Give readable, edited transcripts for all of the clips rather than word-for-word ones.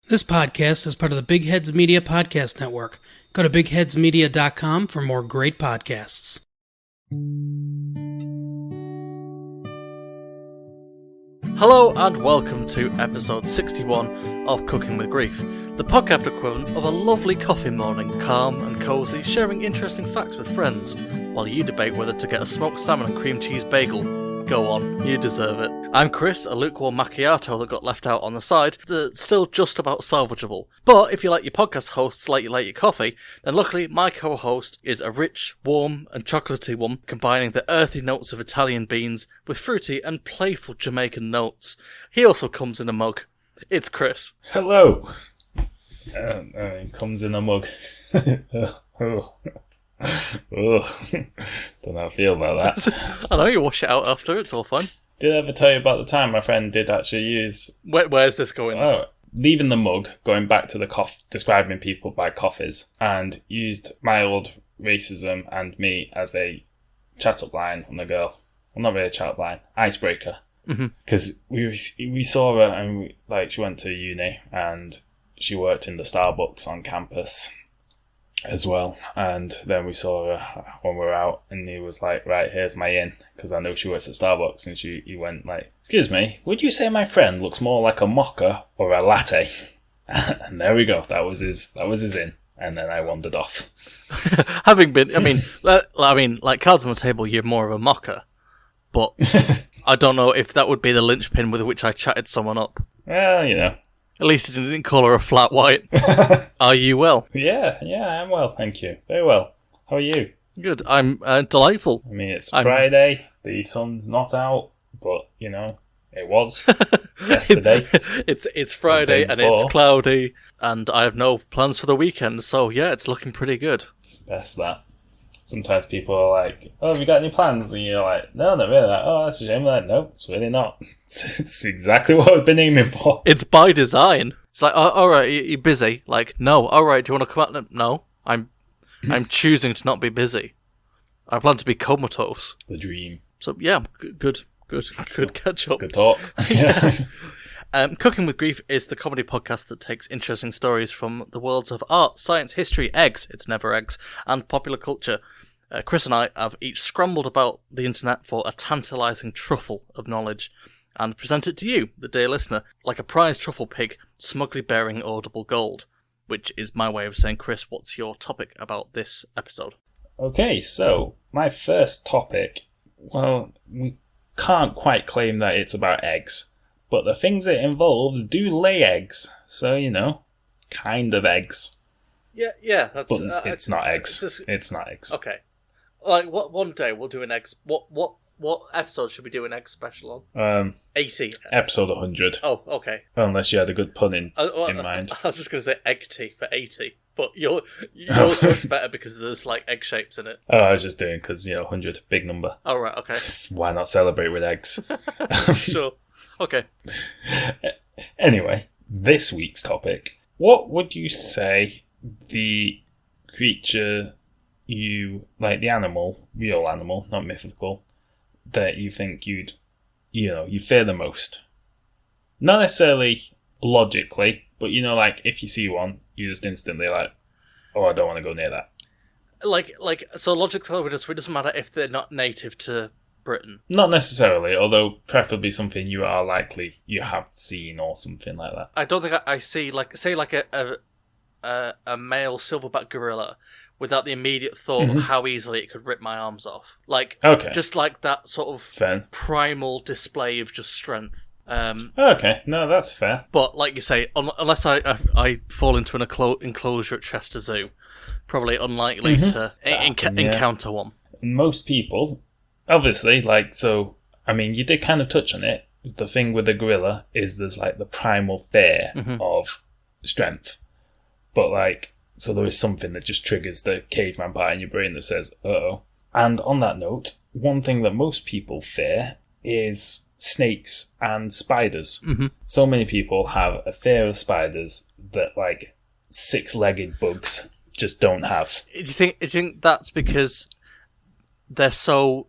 This podcast is part of the Big Heads Media Podcast Network. Go to bigheadsmedia.com for more great podcasts. Hello and welcome to episode 61 of Cooking with Grief, the podcast equivalent of a lovely coffee morning, calm and cosy, sharing interesting facts with friends, while you debate whether to get a smoked salmon and cream cheese bagel. Go on, you deserve it. I'm Chris, a lukewarm macchiato that got left out on the side, that's still just about salvageable. But if you like your podcast hosts like you like your coffee, then luckily my co-host is a rich, warm and chocolatey one, combining the earthy notes of Italian beans with fruity and playful Jamaican notes. He also comes in a mug. It's Chris. Hello. It comes in a mug. Oh, don't know how I feel about that. I know, you wash it out after, it's all fine. Did I ever tell you about the time my friend did actually use... Where's this going? Leaving the mug, going back to the describing people by coffees, and used my old racism and me as a chat-up line on the girl. Well, not really a chat-up line, icebreaker. Because we saw her and she went to uni and she worked in the Starbucks on campus as well, and then we saw her when we were out and he was like, right, here's my in, because I know she works at Starbucks, and he went like, excuse me, would you say my friend looks more like a mocha or a latte? And there we go, that was his in, and then I wandered off. Having been, like cards on the table, you're more of a mocha, but I don't know if that would be the linchpin with which I chatted someone up. Well, you know. At least he didn't call her a flat white. Are you well? Yeah, I'm well, thank you. Very well. How are you? Good, I'm delightful. I mean, it's Friday, the sun's not out, but, you know, it was yesterday. It's Friday and it's cloudy, and I have no plans for the weekend, so yeah, it's looking pretty good. It's best that. Sometimes people are like, oh, have you got any plans? And you're like, no, not really. Like, oh, that's a shame. Like, no, it's really not. It's exactly what I've been aiming for. It's by design. It's like, oh, all right, you're busy. Like, no, all right, do you want to come out? No, I'm choosing to not be busy. I plan to be comatose. The dream. So yeah, good catch up. Good talk. Yeah. Cooking with Grief is the comedy podcast that takes interesting stories from the worlds of art, science, history, eggs, it's never eggs, and popular culture. Chris and I have each scrambled about the internet for a tantalising truffle of knowledge and present it to you, the dear listener, like a prize truffle pig smugly bearing audible gold, which is my way of saying, Chris, what's your topic about this episode? Okay, so my first topic, well, we can't quite claim that it's about eggs, but the things it involves do lay eggs, so, you know, kind of eggs. Yeah, that's... But it's not eggs. It's not eggs. Okay. Like, one day we'll do an eggs... What episode should we do an egg special on? 80. Episode 100. Oh, okay. Unless you had a good pun in mind. I was just going to say egg tea for 80, but yours works better because there's, like, egg shapes in it. Oh, I was just doing because, 100, big number. Oh, right, okay. Why not celebrate with eggs? Sure. Okay. Anyway, this week's topic. What would you say the creature you, like the animal, real animal, not mythical, that you think you fear the most? Not necessarily logically, but like if you see one, you just instantly like, oh, I don't want to go near that. So logic tells us it doesn't matter if they're not native to Britain. Not necessarily, although preferably something you are likely you have seen or something like that. I don't think I see a male silverback gorilla without the immediate thought of how easily it could rip my arms off. Just like that sort of primal display of just strength. Okay, no, that's fair. But like you say, unless I fall into an enclosure at Chester Zoo, probably unlikely to encounter one. Most people, obviously, you did kind of touch on it. The thing with the gorilla is there's the primal fear of strength. But so there is something that just triggers the caveman part in your brain that says, uh-oh. And on that note, one thing that most people fear is snakes and spiders. So many people have a fear of spiders that six-legged bugs just don't have. Do you think that's because they're so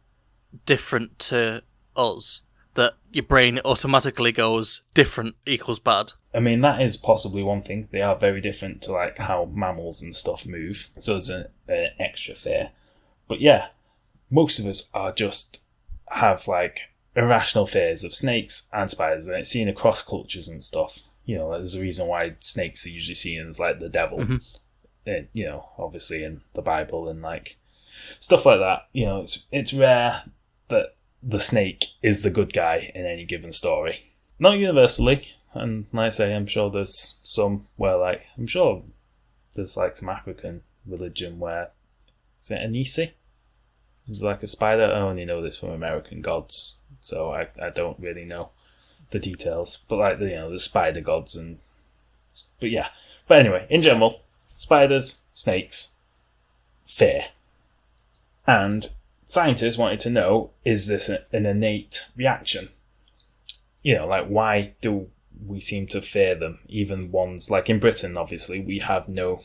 different to us that your brain automatically goes different equals bad? I mean, that is possibly one thing. They are very different to like how mammals and stuff move. So there's an extra fear. But yeah, most of us are just have like irrational fears of snakes and spiders, and it's seen across cultures and stuff. You know, there's a reason why snakes are usually seen as like the devil. Mm-hmm. And, you know, obviously in the Bible and like stuff like that. You know, it's rare that the snake is the good guy in any given story. Not universally, and like I say, I'm sure there's some where like I'm sure there's like some African religion where is it Anisi? It's like a spider. I only know this from American gods, so I don't really know the details. But like, you know, the spider gods but yeah. But anyway, in general, spiders, snakes, fear. And scientists wanted to know, is this an innate reaction? You know, like, why do we seem to fear them? Even ones, like in Britain, obviously, we have no...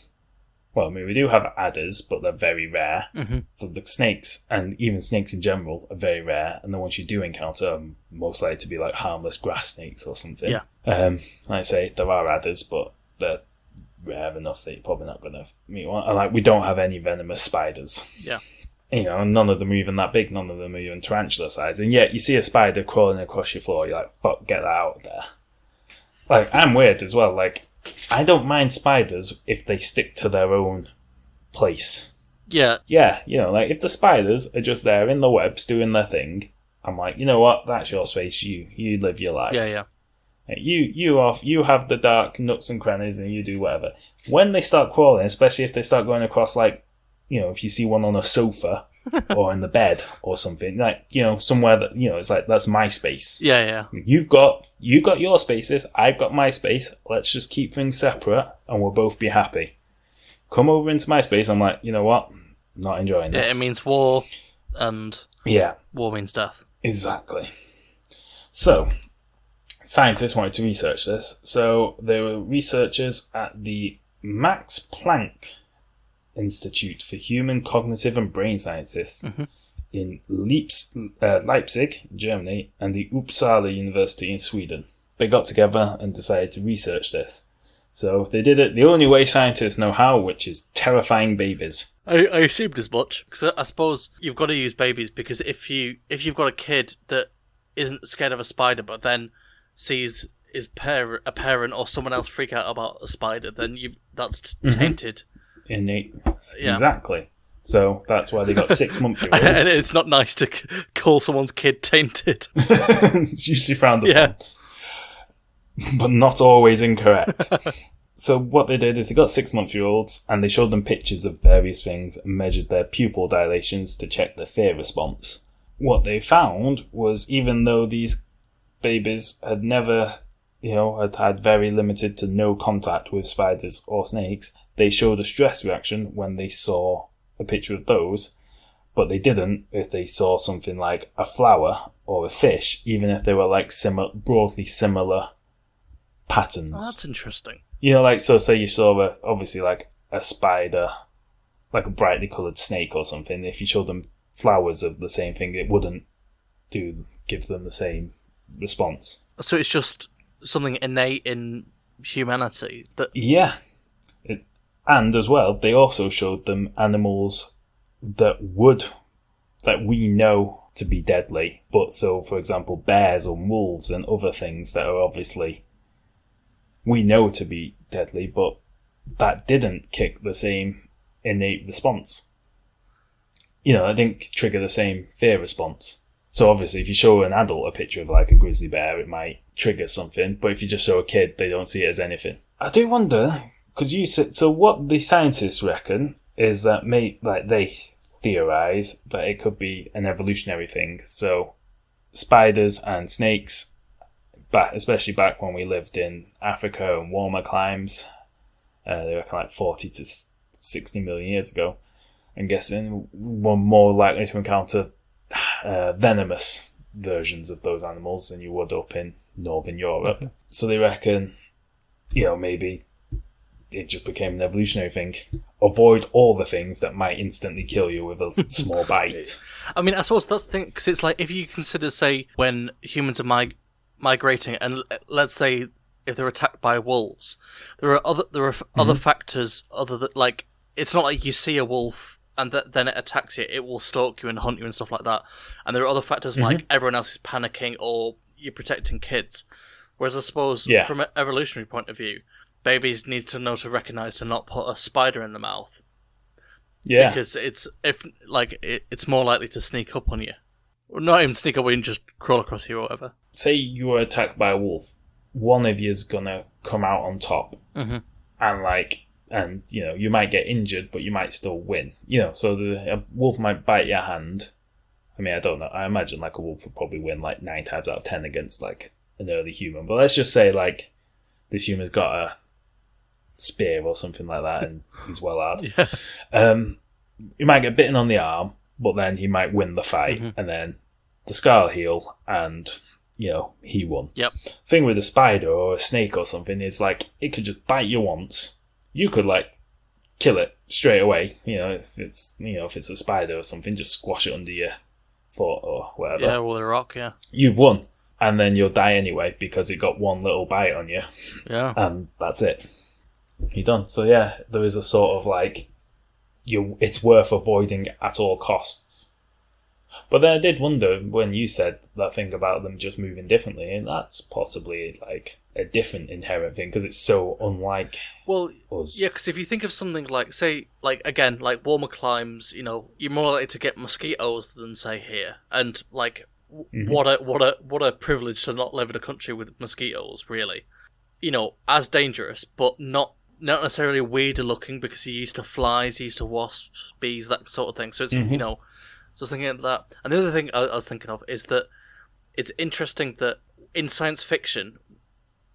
Well, I mean, we do have adders, but they're very rare. Mm-hmm. So the snakes, and even snakes in general, are very rare. And the ones you do encounter are most likely to be like harmless grass snakes or something. Yeah. Like I say, there are adders, but they're rare enough that you're probably not going to meet one. And like, we don't have any venomous spiders. Yeah. You know, none of them are even that big. None of them are even tarantula size. And yet, you see a spider crawling across your floor, you're like, fuck, get that out of there. Like, I'm weird as well. Like, I don't mind spiders if they stick to their own place. Yeah. Yeah, you know, like, if the spiders are just there in the webs doing their thing, I'm like, you know what? That's your space. You live your life. Yeah, yeah. You have the dark nooks and crannies and you do whatever. When they start crawling, especially if they start going across, like, you know, if you see one on a sofa or in the bed or something, like, you know, somewhere that, you know, it's like, that's my space. Yeah, yeah. You got your spaces, I've got my space, let's just keep things separate and we'll both be happy. Come over into my space, I'm like, you know what? I'm not enjoying this. Yeah, it means war, and war means death. Exactly. So, scientists wanted to research this. So, there were researchers at the Max Planck Institute for Human Cognitive and Brain Sciences in Leipzig, Germany, and the Uppsala University in Sweden. They got together and decided to research this. So they did it the only way scientists know how, which is terrifying babies. I assumed as much, because I suppose you've got to use babies, because if you've got a kid that isn't scared of a spider but then sees a parent or someone else freak out about a spider, then that's tainted. Innate. Yeah. Exactly. So that's why they got 6-month-olds. And it's not nice to call someone's kid tainted. It's usually frowned upon. Yeah. But not always incorrect. So what they did is they got 6-month-olds and they showed them pictures of various things and measured their pupil dilations to check their fear response. What they found was, even though these babies had never, had very limited to no contact with spiders or snakes, they showed a stress reaction when they saw a picture of those, but they didn't if they saw something like a flower or a fish, even if they were like broadly similar patterns. Oh, that's interesting. So say you saw obviously like a spider, like a brightly coloured snake or something, if you showed them flowers of the same thing, it wouldn't give them the same response. So it's just something innate in humanity that... Yeah. And as well, they also showed them animals that we know to be deadly. But so, for example, bears or wolves and other things that are obviously we know to be deadly, but that didn't kick the same innate response. It didn't trigger the same fear response. So obviously, if you show an adult a picture of like a grizzly bear, it might trigger something. But if you just show a kid, they don't see it as anything. I do wonder... Because you said, so what the scientists reckon is that they theorize that it could be an evolutionary thing. So spiders and snakes, especially back when we lived in Africa and warmer climes, they reckon like 40 to 60 million years ago, I'm guessing were more likely to encounter venomous versions of those animals than you would up in Northern Europe. Mm-hmm. So they reckon, maybe it just became an evolutionary thing. Avoid all the things that might instantly kill you with a small bite. I mean, I suppose that's the thing, because it's like, if you consider, say, when humans are migrating, and let's say if they're attacked by wolves. There are other factors other than, like, it's not like you see a wolf and then it attacks you. It will stalk you and hunt you and stuff like that. And there are other factors like everyone else is panicking or you're protecting kids. Whereas I suppose from an evolutionary point of view, babies need to know to recognise to not put a spider in the mouth. Yeah. Because it's more likely to sneak up on you. Or not even sneak up on you and just crawl across you or whatever. Say you were attacked by a wolf. One of you's gonna come out on top. Mm-hmm. And you might get injured, but you might still win. So a wolf might bite your hand. I mean, I don't know. I imagine like a wolf would probably win like 9 times out of 10 against like an early human. But let's just say like this human's got a spear or something like that, and he's well armed. He might get bitten on the arm, but then he might win the fight, and then the scar will heal, and he won. Yep. Thing with a spider or a snake or something is like it could just bite you once. You could like kill it straight away. If it's a spider or something, just squash it under your foot or whatever. Yeah, with a rock. Yeah. You've won, and then you'll die anyway because it got one little bite on you. Yeah. And that's it. You're done. So yeah, there is a sort of like it's worth avoiding at all costs. But then I did wonder when you said that thing about them just moving differently, and that's possibly like a different inherent thing because it's so unlike us. Yeah, because if you think of something like, say, like again, like warmer climes, you're more likely to get mosquitoes than say here, and like what a privilege to not live in a country with mosquitoes, really. As dangerous, but not necessarily weirder looking because you're used to flies, you're used to wasps, bees, that sort of thing. So it's So I was thinking of that. And the other thing I was thinking of is that it's interesting that in science fiction,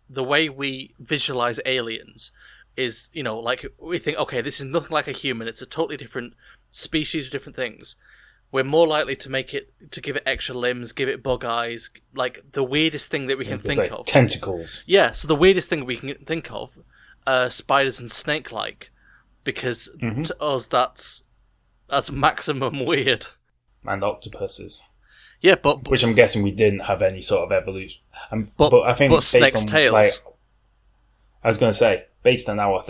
the way we visualize aliens is, like we think, okay, this is nothing like a human. It's a totally different species of different things. We're more likely to give it extra limbs, give it bug eyes, like the weirdest thing that we can think of. Tentacles. Yeah, so the weirdest thing we can think of, spiders and snake-like, because to us that's maximum weird. And octopuses. Yeah, but which I'm guessing we didn't have any sort of evolution. But I think based snakes' on, tails. Like, I was going to say, based on our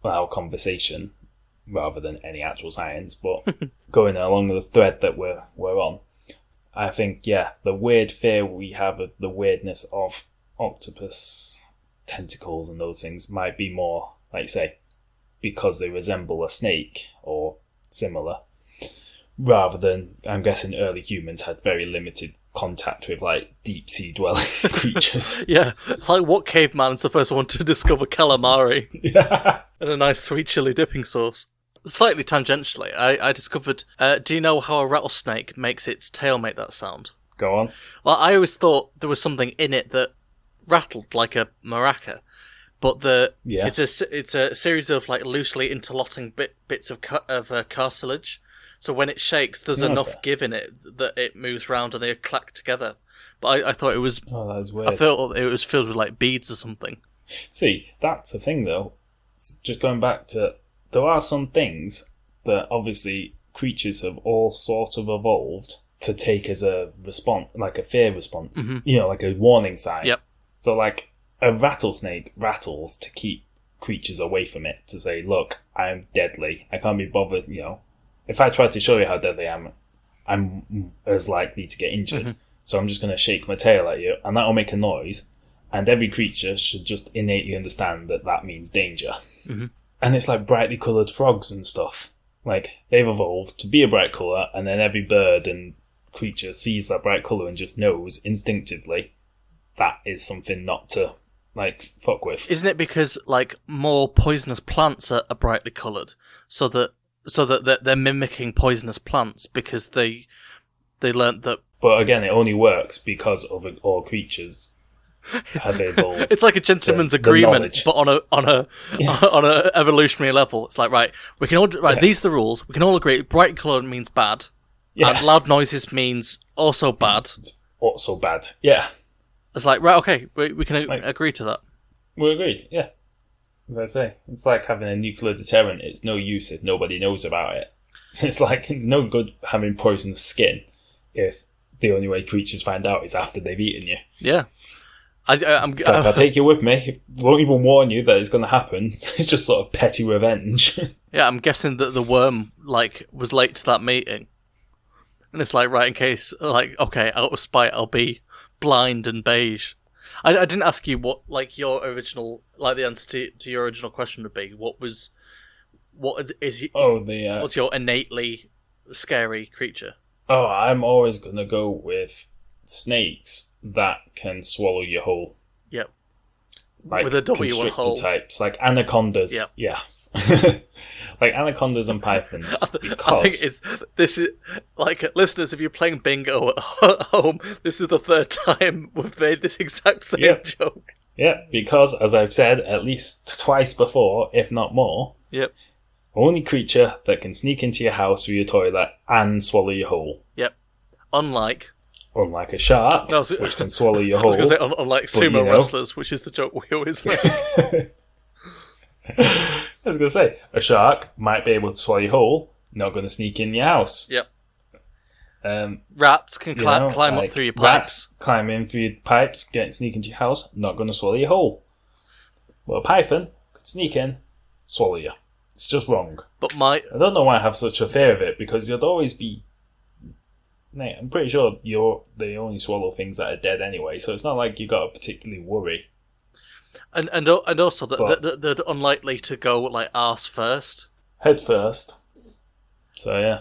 our conversation, rather than any actual science, but going along the thread that we're on, I think the weird fear we have of the weirdness of octopus tentacles and those things might be more, like you say, because they resemble a snake or similar. Rather than, I'm guessing early humans had very limited contact with, like, deep-sea dwelling creatures. Yeah, like what caveman's the first one to discover calamari? Yeah. And a nice sweet chili dipping sauce. Slightly tangentially, I discovered... do you know how a rattlesnake makes its tail make that sound? Go on. Well, I always thought there was something in it that rattled like a maraca. But it's a series of, like, loosely interlocking bits of cartilage. So when it shakes, there's enough give in it that it moves round and they clack together. But I thought it was... Oh, that was weird. I thought it was filled with, like, beads or something. See, that's the thing, though. Just going back to... There are some things that, obviously, creatures have all sort of evolved to take as a response, like a fear response. Like a warning sign. Yep. So, like, a rattlesnake rattles to keep creatures away from it, to say, look, I'm deadly. I can't be bothered, If I try to show you how deadly I am, I'm as likely to get injured. So I'm just going to shake my tail at you, and that'll make a noise. And every creature should just innately understand that means danger. And it's like brightly coloured frogs and stuff. Like, they've evolved to be a bright colour, and then every bird and creature sees that bright colour and just knows instinctively that is something not to, like, fuck with. Isn't it because, like, more poisonous plants are brightly coloured, so that they're mimicking poisonous plants because they learnt that... But again, it only works because of all creatures have evolved. It's like a gentleman's agreement, but on a evolutionary level. It's like, right, we can all these are the rules. We can all agree. Bright colour means bad, and loud noises means also bad. Also bad. Yeah. It's like, right, okay, we can agree to that. We're agreed. Yeah. As I say, it's like having a nuclear deterrent. It's no use if nobody knows about it. It's like, it's no good having poisonous skin if the only way creatures find out is after they've eaten you. Yeah. So if I take you with me, won't even warn you that it's going to happen. It's just sort of petty revenge. Yeah, I'm guessing that the worm was late to that meeting, and it's like, right, in case, okay, out of spite, I'll be blind and beige. I didn't ask you what your original the answer to your original question would be. What's your innately scary creature? Oh, I'm always going to go with snakes that can swallow you whole. Yep. Like with a W constrictor hole. types, like anacondas. Yep. Yes. Like anacondas and pythons. I think this is listeners, if you're playing bingo at home, this is the third time we've made this exact same joke. Yeah, because as I've said at least twice before, if not more. Yep. Only creature that can sneak into your house through your toilet and swallow you whole. Yep. Unlike a shark, which can swallow you whole. I was going to say, unlike sumo wrestlers, which is the joke we always make. I was going to say, a shark might be able to swallow you whole, not going to sneak in your house. Yep. Rats can climb up through your pipes. Rats climb in through your pipes, sneak into your house, not going to swallow you whole. Well, a python could sneak in, swallow you. It's just wrong. But I don't know why I have such a fear of it, because you'd always be... I'm pretty sure they only swallow things that are dead anyway, so it's not like you got to particularly worry. And also that they're unlikely to go arse first. Head first. So yeah,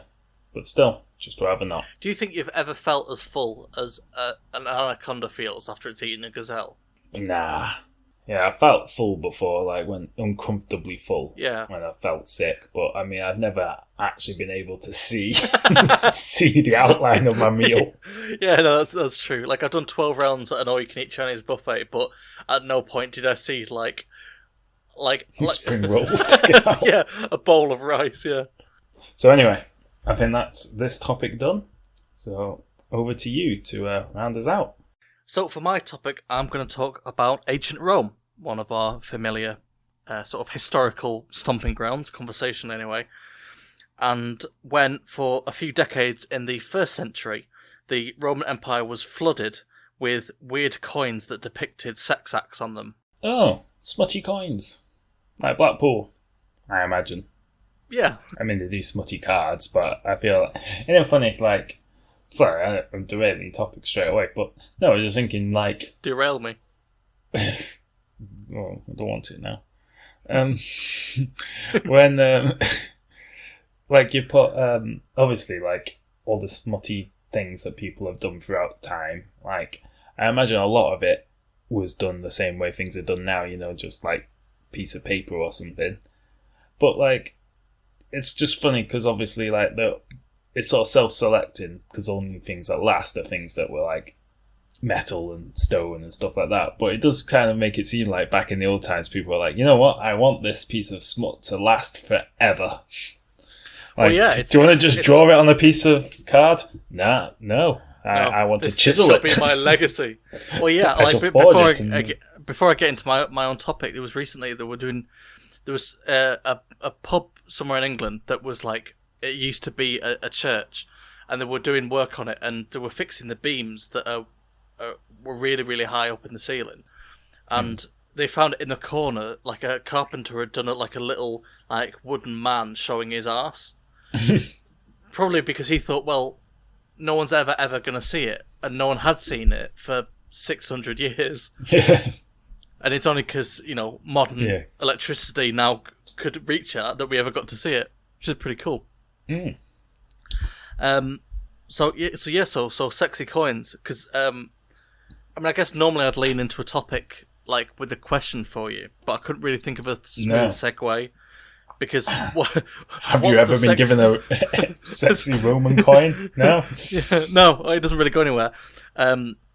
but still, just rather not. Do you think you've ever felt as full as an anaconda feels after it's eaten a gazelle? Nah. Yeah, I felt full before, when uncomfortably full. Yeah. When I felt sick, but I mean, I've never actually been able to see the outline of my meal. Yeah, no, that's true. I've done 12 rounds at an all-you-can-eat Chinese buffet, but at no point did I see spring rolls. Yeah, a bowl of rice. Yeah. So anyway, I think that's this topic done. So over to you to round us out. So for my topic, I'm going to talk about ancient Rome, one of our familiar sort of historical stomping grounds, conversation anyway. And when, for a few decades in the 1st century, the Roman Empire was flooded with weird coins that depicted sex acts on them. Oh, smutty coins. Like Blackpool, I imagine. Yeah. I mean, they do smutty cards, but I feel... Isn't it funny, Sorry, I'm derailing the topic straight away, but no, I was just thinking, Derail me. Well, I don't want to now. When, you put, obviously, all the smutty things that people have done throughout time, I imagine a lot of it was done the same way things are done now, just, piece of paper or something. But, it's just funny, because obviously, it's sort of self-selecting, because only things that last are things that were metal and stone and stuff like that. But it does kind of make it seem like back in the old times, people were like, you know what, I want this piece of smut to last forever. Well, yeah, do you want to just draw it on a piece of card? No. I want to chisel it. This shall be my legacy. Well, yeah, before I get into my own topic, there was a pub somewhere in England that was it used to be a church, and they were doing work on it, and they were fixing the beams that were really, really high up in the ceiling. And they found it in the corner, a carpenter had done it a little, wooden man showing his arse. Probably because he thought, well, no one's ever going to see it, and no one had seen it for 600 years. Yeah. And it's only because, modern electricity now could reach it that we ever got to see it, which is pretty cool. Mm. So sexy coins, because I guess normally I'd lean into a topic with a question for you, but I couldn't really think of a smooth segue, because have you ever been given a sexy Roman coin? No. Yeah, no, it doesn't really go anywhere.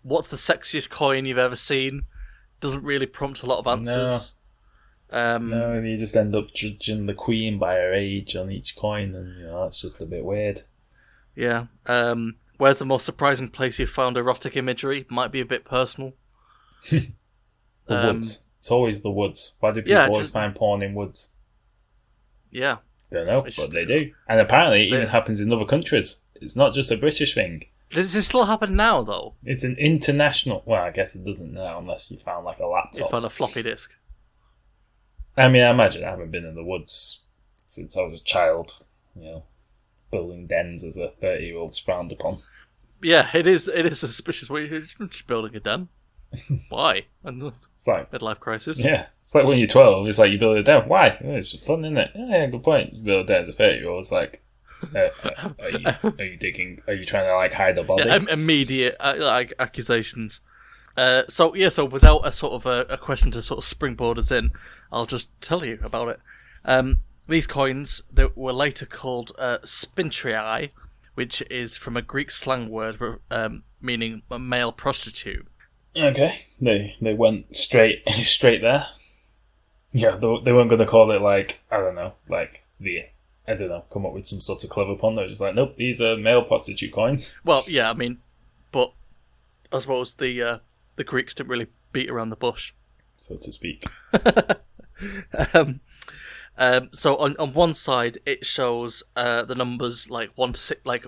What's the sexiest coin you've ever seen? Doesn't really prompt a lot of answers. No, you just end up judging the queen by her age on each coin, and that's just a bit weird. Yeah. Where's the most surprising place you've found erotic imagery? Might be a bit personal. The woods. It's always the woods. Why do people always find porn in woods? Yeah. Don't know, but they do. And apparently it even happens in other countries. It's not just a British thing. Does it still happen now, though? It's an international... Well, I guess it doesn't now unless you found like a laptop. You found a floppy disk. I mean, I imagine I haven't been in the woods since I was a child. Building dens as a 30-year-old's frowned upon. Yeah, it is suspicious. You're just building a den. Why? It's like midlife crisis. Yeah, it's like when you're 12. It's like you build a den. Why? It's just fun, isn't it? Yeah, good point. You build a den as a 30-year-old. It's like, are you digging? Are you trying to like hide a body? Yeah, immediate accusations. So without a sort of a question to sort of springboard us in, I'll just tell you about it. These coins that were later called spintrii, which is from a Greek slang word meaning a male prostitute. Okay, they went straight there. Yeah, they weren't going to call it come up with some sort of clever pun. They were just like, nope, these are male prostitute coins. Well, yeah, I mean, but I suppose the Greeks didn't really beat around the bush, so to speak. So on one side it shows the numbers like 1 to 6, like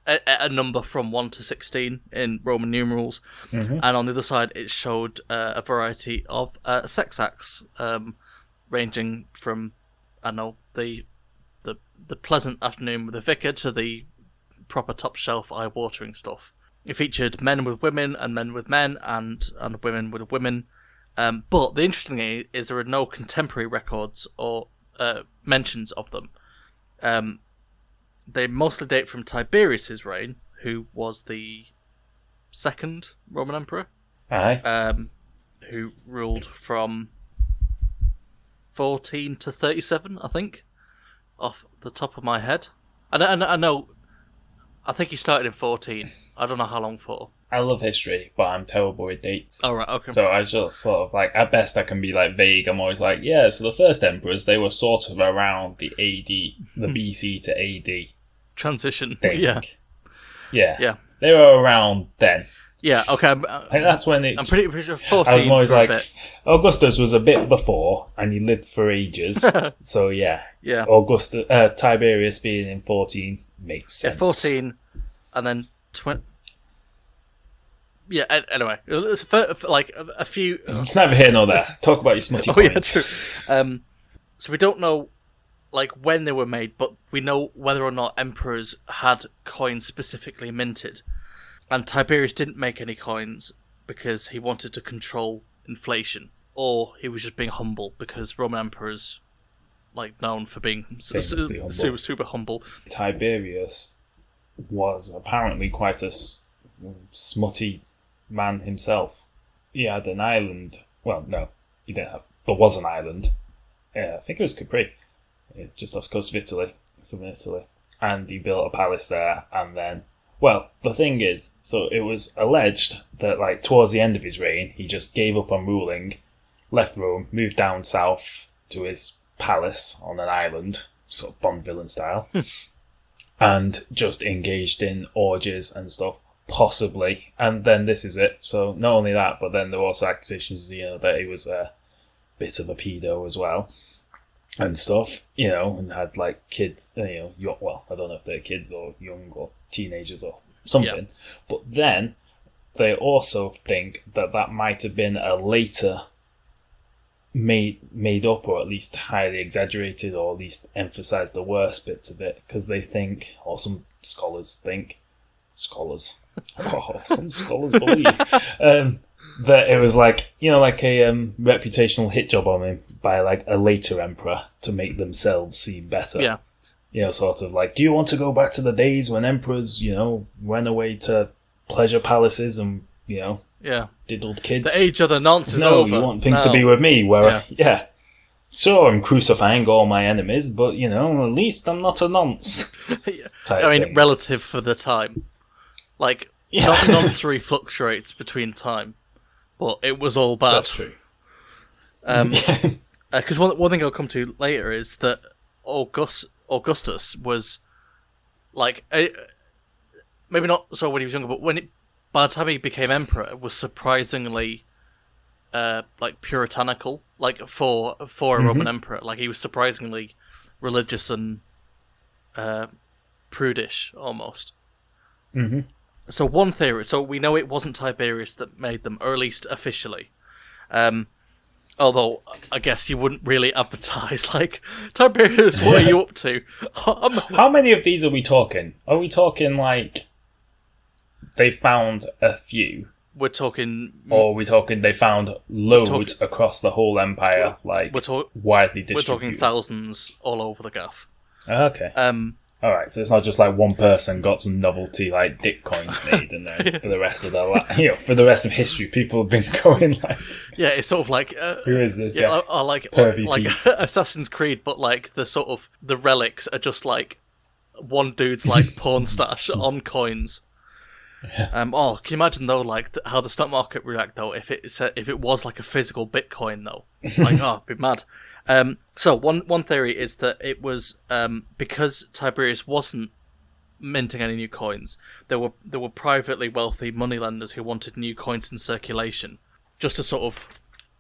a number from 1 to 16 in Roman numerals, and on the other side it showed a variety of sex acts, ranging from the pleasant afternoon with the vicar to the proper top shelf eye-watering stuff. It featured men with women and men with men and women with women. But the interesting thing is there are no contemporary records or mentions of them. They mostly date from Tiberius's reign, who was the second Roman emperor. Aye. Who ruled from 14 to 37, I think, off the top of my head. I know. I think he started in 14. I don't know how long for. I love history, but I'm terrible with dates. Oh, right, okay. So I just sort of like, at best I can be like vague. I'm always like, yeah, so the first emperors, they were sort of around the AD, the BC to AD. Transition. Thing. Yeah. Yeah. They were around then. Yeah, okay. And that's when it... I'm pretty sure 14 I'm always for like, a bit. Augustus was a bit before, and he lived for ages. So yeah. Yeah. Tiberius being in 14 makes sense. Yeah, 14, and then 20... Yeah, anyway, for like a few... It's neither here nor there. Talk about your smutty points. Yeah, true. So we don't know like when they were made, but we know whether or not emperors had coins specifically minted. And Tiberius didn't make any coins because he wanted to control inflation, or he was just being humble because Roman emperors, like, known for being super humble. Tiberius was apparently quite a smutty man himself. He had an island. Well, no, he didn't have. There was an island. I think it was Capri, just off the coast of Italy, southern Italy, and he built a palace there. And then, well, the thing is, so it was alleged that, like, towards the end of his reign, he just gave up on ruling, left Rome, moved down south to his palace on an island, sort of Bond villain style, and just engaged in orgies and stuff. Possibly, and then this is it. So not only that, but then there were also accusations, that he was a bit of a pedo as well, and stuff, and had like kids, young, well, I don't know if they're kids or young or teenagers or something. Yeah. But then they also think that might have been a later made up, or at least highly exaggerated, or at least emphasised the worst bits of it, because they think, or some scholars think. Some scholars believe that it was like a reputational hit job on him by like a later emperor to make themselves seem better. Yeah. Sort of like, do you want to go back to the days when emperors, went away to pleasure palaces and, diddled kids? The age of the nonce is over. No, you want things to be with me where, sure, I'm crucifying all my enemies, but, at least I'm not a nonce. Relative for the time. Like, noncery fluctuates between time, but it was all bad. That's true. Because one thing I'll come to later is that Augustus was, like, maybe not so when he was younger, but by the time he became emperor, was surprisingly, like, puritanical, like, for a Roman emperor. Like, he was surprisingly religious and prudish, almost. Mm-hmm. So one theory. So we know it wasn't Tiberius that made them, or at least officially. Although I guess you wouldn't really advertise like, Tiberius, what are you up to? How many of these are we talking? Are we talking like they found a few? We're talking... Or are we talking they found loads across the whole empire, like widely distributed? We're talking thousands all over the gaff. Okay. Alright, so it's not just like one person got some novelty like dick coins made, and then for the rest of for the rest of history, people have been going like... Yeah, it's sort of like... who is this guy? Yeah, like Assassin's Creed, but like the relics are just like one dude's like porn stash on coins. Yeah. Can you imagine though, like how the stock market would react though if it was like a physical Bitcoin though? Like, it'd be mad. So one theory is that it was because Tiberius wasn't minting any new coins. There were privately wealthy moneylenders who wanted new coins in circulation, just to sort of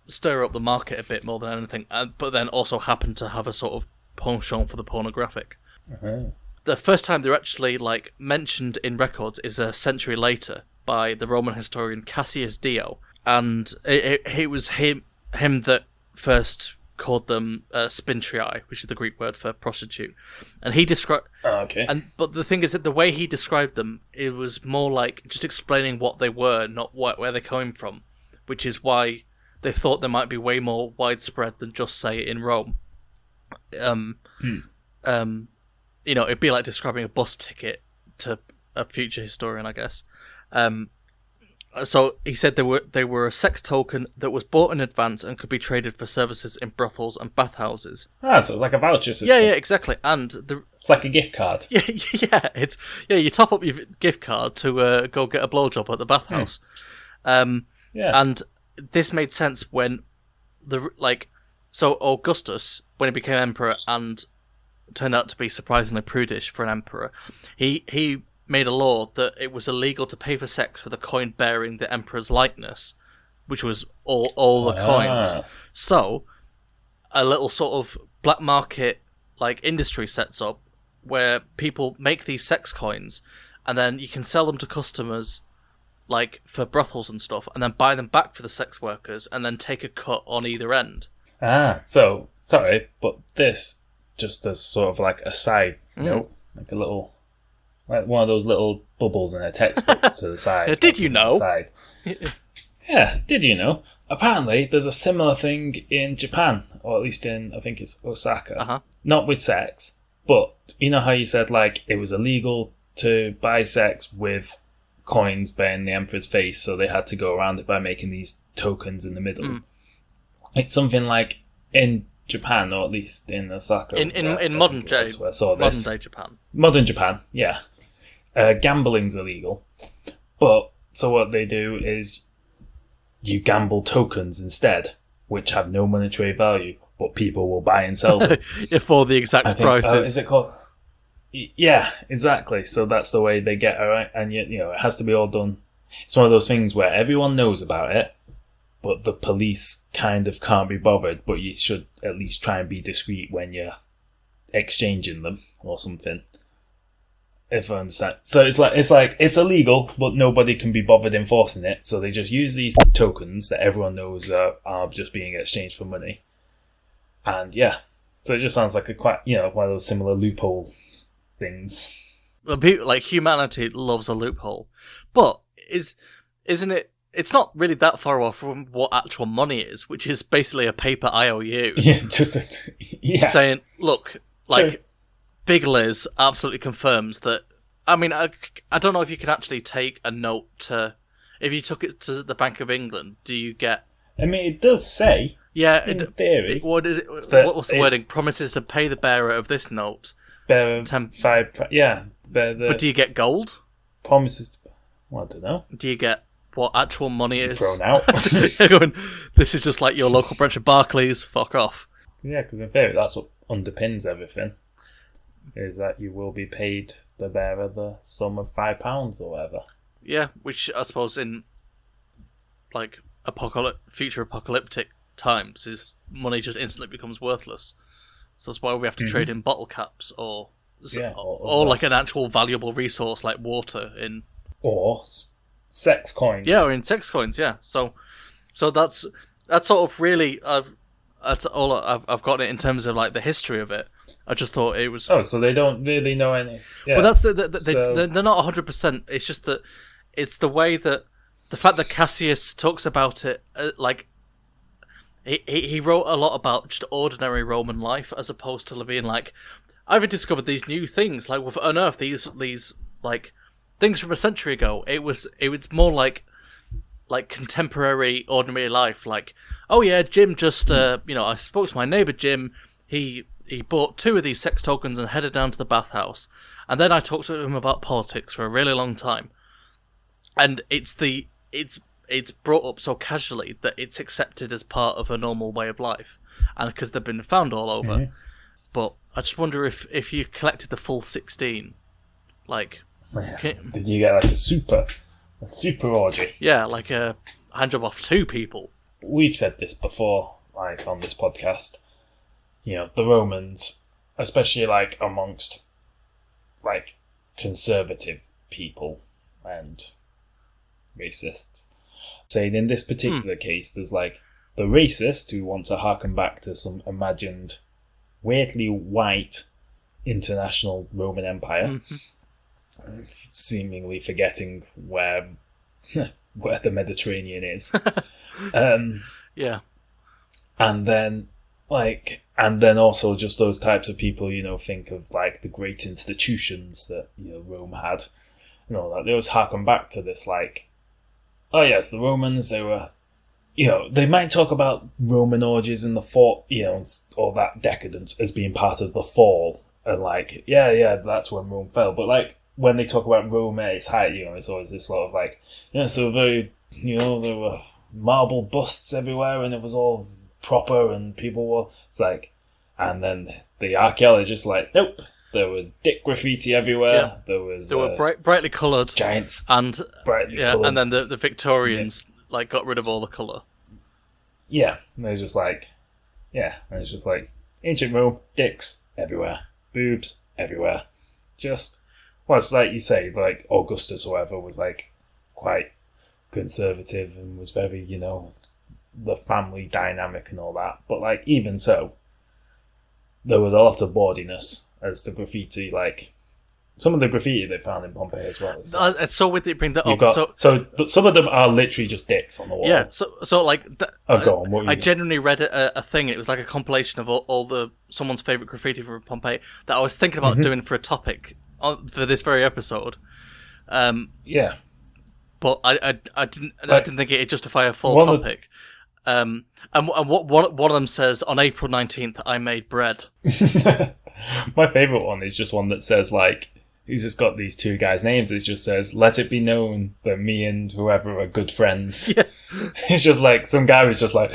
stir up the market a bit more than anything. But then also happened to have a sort of penchant for the pornographic. Uh-huh. The first time they're actually like mentioned in records is a century later by the Roman historian Cassius Dio, and it was him that first called them spintriae, which is the Greek word for prostitute, and he described. Oh, okay. But the thing is that the way he described them, it was more like just explaining what they were, not where they're coming from, which is why they thought they might be way more widespread than just say in Rome. It'd be like describing a bus ticket to a future historian, I guess. So he said they were a sex token that was bought in advance and could be traded for services in brothels and bathhouses. So it's like a voucher system. Yeah, exactly. And it's like a gift card. Yeah, you top up your gift card to go get a blowjob at the bathhouse. And this made sense when Augustus, when he became emperor and turned out to be surprisingly prudish for an emperor, he made a law that it was illegal to pay for sex with a coin bearing the emperor's likeness, which was all the coins. So a little sort of black market like industry sets up where people make these sex coins, and then you can sell them to customers like for brothels and stuff, and then buy them back for the sex workers, and then take a cut on either end. So sorry, but this just as sort of like a side note, like a little, like one of those little bubbles in a textbook to the side. Did you know? Yeah, did you know? Apparently, there's a similar thing in Japan, or at least in, I think it's Osaka. Uh-huh. Not with sex, but you know how you said like it was illegal to buy sex with coins bearing the emperor's face, so they had to go around it by making these tokens in the middle. It's something like in Japan, or at least in Osaka. In modern day Japan. Modern Japan, yeah. Gambling's illegal. But, so what they do is you gamble tokens instead, which have no monetary value, but people will buy and sell them. For the exact prices. Is it called? Yeah, exactly. So that's the way they get it, and yet, it has to be all done. It's one of those things where everyone knows about it, but the police kind of can't be bothered, but you should at least try and be discreet when you're exchanging them or something. If I understand. So it's illegal, but nobody can be bothered enforcing it, so they just use these tokens that everyone knows are just being exchanged for money. And yeah, so it just sounds like one of those similar loophole things. Well, like humanity loves a loophole, but isn't it? It's not really that far off from what actual money is, which is basically a paper IOU. Yeah, saying, look, like, Big Liz absolutely confirms that. I mean, I don't know if you can actually take a note to. If you took it to the Bank of England, do you get. I mean, it does say. Yeah, in theory. What was the wording? Promises to pay the bearer of this note. Bearer 5. Yeah. But do you get gold? Promises. Well, I don't know. Do you get what actual money is? Thrown out. This is just like your local branch of Barclays. Fuck off. Yeah, because in theory, that's what underpins everything. Is that you will be paid the bearer the sum of £5 or whatever. Yeah, which I suppose in like future apocalyptic times is money just instantly becomes worthless. So that's why we have to trade in bottle caps or like an actual valuable resource like water in. Or sex coins. Yeah, or in sex coins, yeah. So that's sort of really... that's all I've got it in terms of like the history of it. I just thought it was... Oh, so they don't really know any... Yeah. Well, that's they're not 100%. It's just that it's the way that... The fact that Cassius talks about it, like... He wrote a lot about just ordinary Roman life as opposed to being like, I've discovered these new things, like we've unearthed these like things from a century ago. It was more like contemporary ordinary life. Like, oh yeah, Jim just I spoke to my neighbour Jim. He bought 2 of these sex tokens and headed down to the bathhouse, and then I talked to him about politics for a really long time. And it's brought up so casually that it's accepted as part of a normal way of life, and because they've been found all over. Mm-hmm. But I just wonder if you collected the full 16, like, did you get like a super orgy? Yeah, like a hand job off 2 people. We've said this before, like on this podcast. The Romans, especially like amongst like conservative people and racists, saying in this particular case, there's like the racist who want to harken back to some imagined, weirdly white international Roman Empire, seemingly forgetting where the Mediterranean is. Yeah, and then also just those types of people, think of like the great institutions that Rome had, and all that. They always harken back to this, like, oh yes, the Romans, they were, they might talk about Roman orgies in the fall, all that decadence as being part of the fall, and like, yeah, that's when Rome fell. But like, when they talk about Rome at its height, it's always this sort of like, so very, there were marble busts everywhere, and it was all proper, and people were, it's like, and then the archaeologists like, nope. There was dick graffiti everywhere. Yeah. They were brightly coloured giants, and brightly coloured. And then the Victorians like got rid of all the colour. Yeah, and they're just like, and it's just like ancient Rome, dicks everywhere, boobs everywhere. Just, well, it's like you say, like Augustus or whatever was like quite conservative and was very, the family dynamic and all that. But like even so, there was a lot of bawdiness. As the graffiti, like some of the graffiti they found in Pompeii as well. It's so weird that you bring that up. So some of them are literally just dicks on the wall. Yeah. So like, go on. I genuinely read a thing. It was like a compilation of all someone's favorite graffiti from Pompeii that I was thinking about doing for a topic for this very episode. Yeah. But I didn't think it'd justify a full topic. And one of them says, on April 19th, I made bread. My favourite one is just one that says, like, he's just got these 2 guys' names. It just says, let it be known that me and whoever are good friends. Yeah. It's just like, some guy was just like,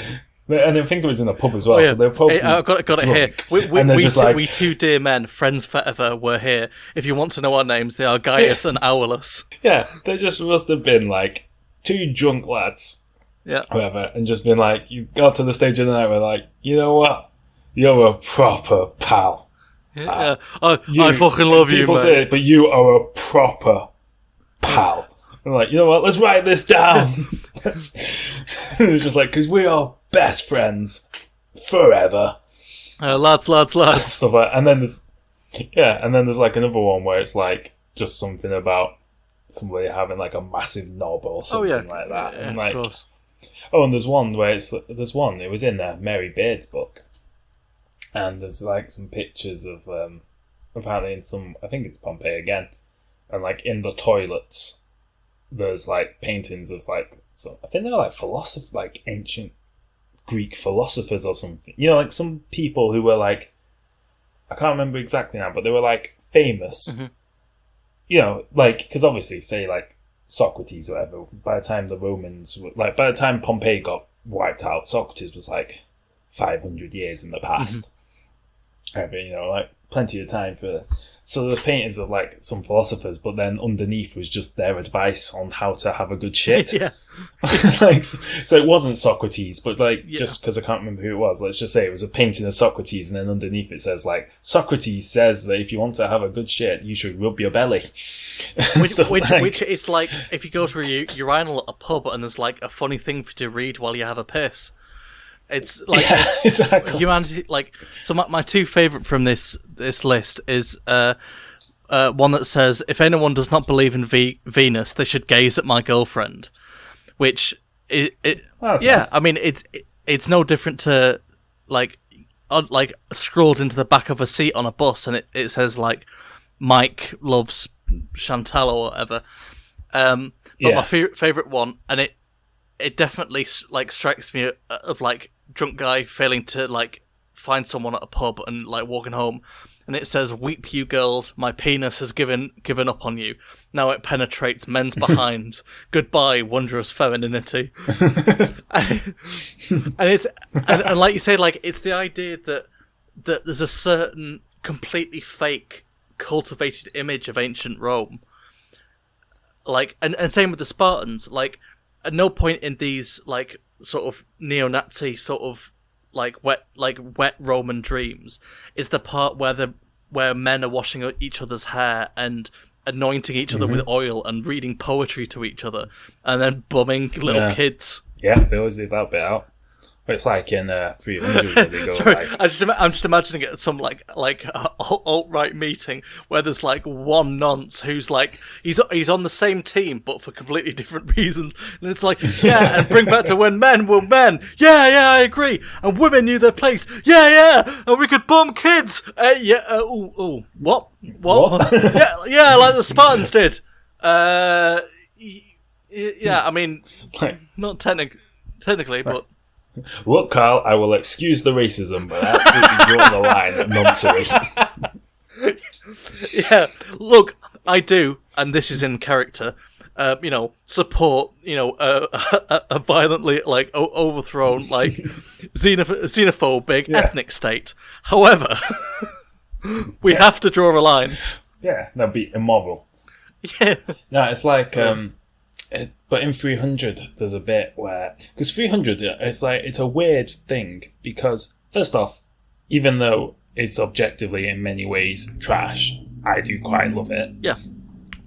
and I think it was in a pub as well. Oh, yeah. So they were probably I've got it here. We 2 dear men, friends forever, were here. If you want to know our names, they are Gaius and Aulus. Yeah, they just must have been like 2 drunk lads. Yeah. Whatever, and just been like, you got to the stage of the night where like, you know what? You're a proper pal. Yeah. I fucking love you, man. People say it, but you are a proper pal. I'm like, you know what? Let's write this down. It's just like, because we are best friends forever. Lads. Stuff like, and then there's like another one where it's like just something about somebody having like a massive knob or something like that. Yeah, and like, of course. Oh, and there's one where it was in Mary Beard's book. And there's like some pictures of apparently in some, I think it's Pompeii again, and like in the toilets, there's like paintings of like, so I think they're like philosophers, like ancient Greek philosophers or something. Like some people who were like, I can't remember exactly now, but they were like famous. Mm-hmm. Like, because obviously, say like Socrates or whatever, by the time the Romans, by the time Pompeii got wiped out, Socrates was like 500 years in the past. Mm-hmm. But, like plenty of time for. So the paintings of like some philosophers, but then underneath was just their advice on how to have a good shit. Yeah. Like, so it wasn't Socrates, but like just because I can't remember who it was, let's just say it was a painting of Socrates, and then underneath it says like Socrates says that if you want to have a good shit, you should rub your belly. Which it's like if you go to a urinal at a pub and there's like a funny thing for you to read while you have a piss. It's like exactly. humanity. Like, so my two favourite from this list is one that says, "If anyone does not believe in Venus, they should gaze at my girlfriend," which nice. I mean it's no different to like scrolled into the back of a seat on a bus and it says like Mike loves Chantal or whatever. But my favourite one, and it definitely like strikes me of like drunk guy failing to like find someone at a pub and like walking home, and it says, "Weep you girls, my penis has given up on you. Now it penetrates men's behind. Goodbye, wondrous femininity." and it's and like you say, like it's the idea that there's a certain completely fake cultivated image of ancient Rome, like and same with the Spartans. Like at no point in these like sort of neo-Nazi sort of like wet Roman dreams is the part where men are washing each other's hair and anointing each other with oil and reading poetry to each other and then bumming little kids. Yeah, they always leave that bit out. But it's like in 300 where they go. Sorry, like... I'm just imagining it at some like alt-right meeting where there's like one nonce who's like he's on the same team but for completely different reasons, and it's like and bring back to when men were men. Yeah, I agree. And women knew their place. Yeah, and we could bomb kids. What? yeah, like the Spartans did. I mean, not technically, but. Look, Carl, I will excuse the racism, but I absolutely draw the line at noncery. Yeah, look, I do, and this is in character, support, a violently, like, overthrown, like, xenophobic ethnic state. However, we have to draw a line. Yeah, that'd be immoral. Yeah. No, it's like, but in 300, there's a bit where... Because 300, it's a weird thing, because, first off, even though it's objectively in many ways trash, I do quite love it. Yeah.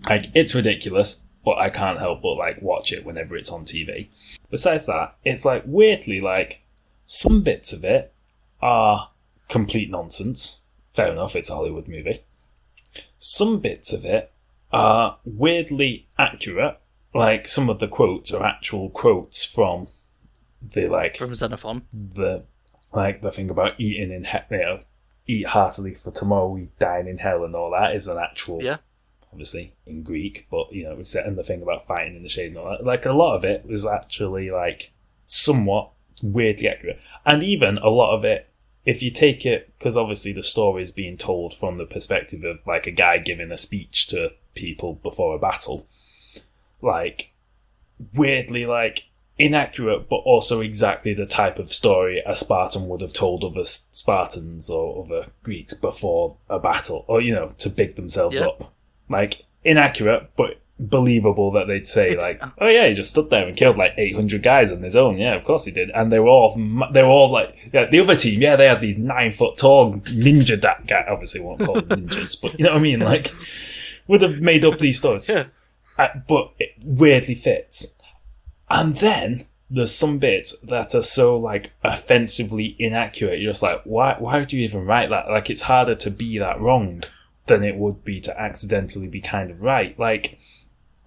Like, it's ridiculous, but I can't help but, like, watch it whenever it's on TV. Besides that, it's, like, weirdly, like, some bits of it are complete nonsense. Fair enough, it's a Hollywood movie. Some bits of it are weirdly accurate. Like, some of the quotes are actual quotes from the, like... From Xenophon. The thing about eating in hell, eat heartily for tomorrow we dine in hell and all that is an actual... Yeah. Obviously, in Greek, but, it's set in the thing about fighting in the shade and all that. Like, a lot of it was actually, like, somewhat weirdly accurate. And even a lot of it, if you take it... Because obviously the story is being told from the perspective of, like, a guy giving a speech to people before a battle... like, weirdly, like, inaccurate, but also exactly the type of story a Spartan would have told other Spartans or other Greeks before a battle, or, to big themselves up. Like, inaccurate, but believable that they'd say, like, oh yeah, he just stood there and killed, like, 800 guys on his own. Yeah, of course he did. And they were all like, the other team, they had these 9-foot tall ninja guy, obviously won't call them ninjas, but you know what I mean? Like, would have made up these stories. Yeah. But it weirdly fits. And then there's some bits that are so, like, offensively inaccurate. You're just like, why would you even write that? Like, it's harder to be that wrong than it would be to accidentally be kind of right. Like,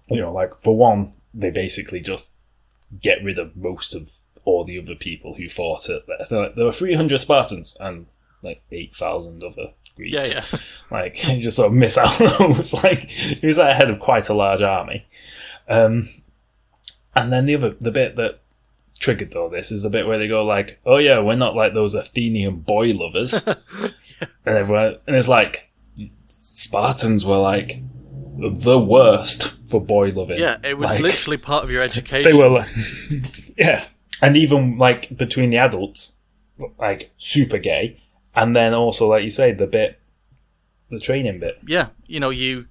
like, for one, they basically just get rid of most of all the other people who fought it. There were 300 Spartans and, like, 8,000 other Greeks. Yeah. Like, you just sort of miss out on those. Like, he was at the head of quite a large army. And then the bit that triggered all this is the bit where they go like, oh yeah, we're not like those Athenian boy lovers. And it's like, Spartans were like the worst for boy loving. Yeah, it was like, literally part of your education. They were like, yeah. And even like between the adults, like super gay. And then also, like you say, the training bit. Yeah, you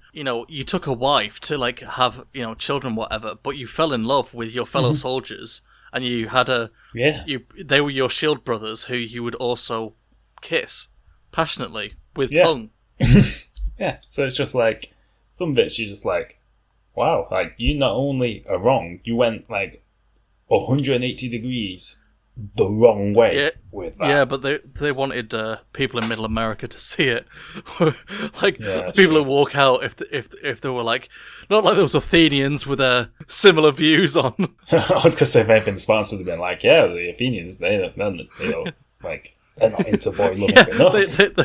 took a wife to like have children, whatever, but you fell in love with your fellow soldiers, and you had they were your shield brothers who you would also kiss passionately with tongue. Yeah, so it's just like some bits you're just like, wow, like you not only are wrong, you went like 180 degrees the wrong way with that. Yeah, but they wanted people in Middle America to see it. Like people who walk out if they were like, not like those Athenians with similar views on. I was gonna say if anything, the Spartans would have been like, yeah, the Athenians, they're like they're not into boy loving enough.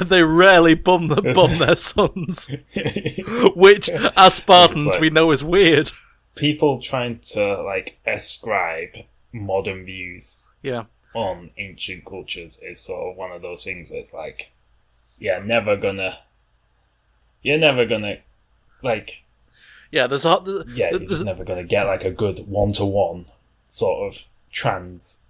They rarely bum their sons, which as Spartans like, we know is weird. People trying to like ascribe modern views on ancient cultures is sort of one of those things where it's like, you're never gonna like, you're just never gonna get like a good one-to-one sort of trans.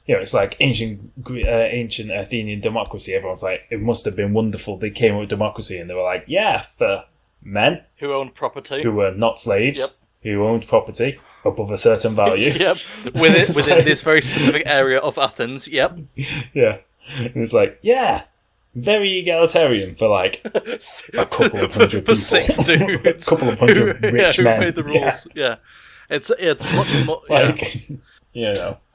It's like ancient Athenian democracy. Everyone's like, it must have been wonderful. They came up with democracy, and they were like, yeah, for men who owned property, who were not slaves, who owned property above a certain value. within this very specific area of Athens. Yep. Yeah, and it's like, yeah, very egalitarian for like a couple of hundred people, for 6 dudes, a couple of hundred rich who men. made the rules. Yeah. It's much more like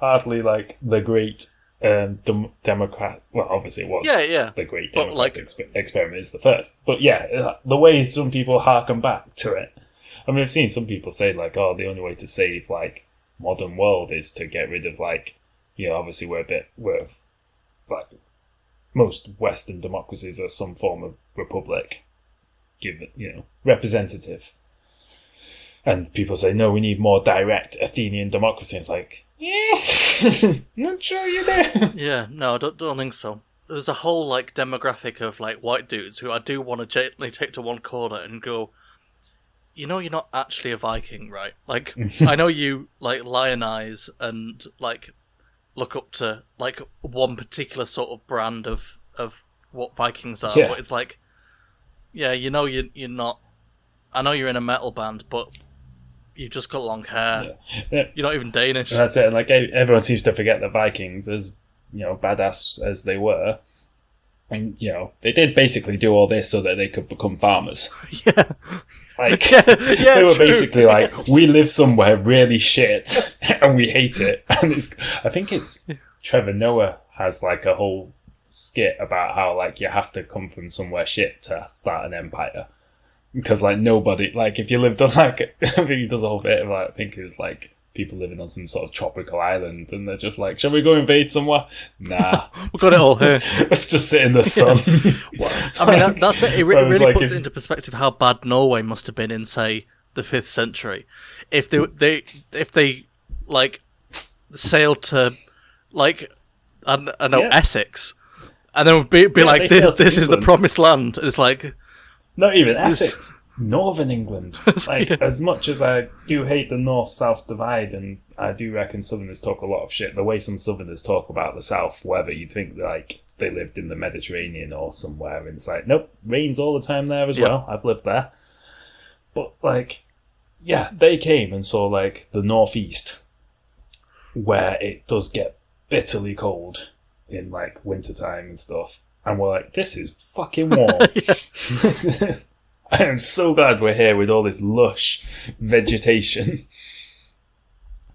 hardly like the great Democrat. Well, obviously it was. The great Democratic experiment is the first, but the way some people harken back to it. I mean, I've seen some people say like, "Oh, the only way to save like modern world is to get rid of like, obviously we're like most Western democracies are some form of republic, given representative." And people say, no, we need more direct Athenian democracy. It's like, not sure you do. Yeah, no, I don't think so. There's a whole like demographic of like white dudes who I do want to gently take to one corner and go, you're not actually a Viking, right? Like, I know you like lionize and like look up to like one particular sort of brand of what Vikings are, but it's like, you're not. I know you're in a metal band, but you've just got long hair. Yeah. You're not even Danish. And that's it. Like everyone seems to forget the Vikings, as badass as they were, and they did basically do all this so that they could become farmers. Yeah. Like they were basically like, we live somewhere really shit and we hate it. And I think it's Trevor Noah has like a whole skit about how like you have to come from somewhere shit to start an empire. Because like nobody, like if you lived on like, I think he does a whole bit of like, I think it was like people living on some sort of tropical island, and they're just like, shall we go invade somewhere? Nah, we've got it all here. Let's just sit in the sun. Well, I mean, that's it. It really like puts it into perspective how bad Norway must have been in, say, the 5th century. If they like sailed to like I don't know Essex, and then would be like, this is the promised land. It's like. Not even Essex, Northern England. Like, as much as I do hate the North-South divide, and I do reckon Southerners talk a lot of shit, the way some Southerners talk about the South, whether you'd think like they lived in the Mediterranean or somewhere, and it's like, nope, rains all the time there as well. I've lived there. But like, they came and saw like the Northeast, where it does get bitterly cold in like wintertime and stuff. And we're like, this is fucking warm. I am so glad we're here with all this lush vegetation.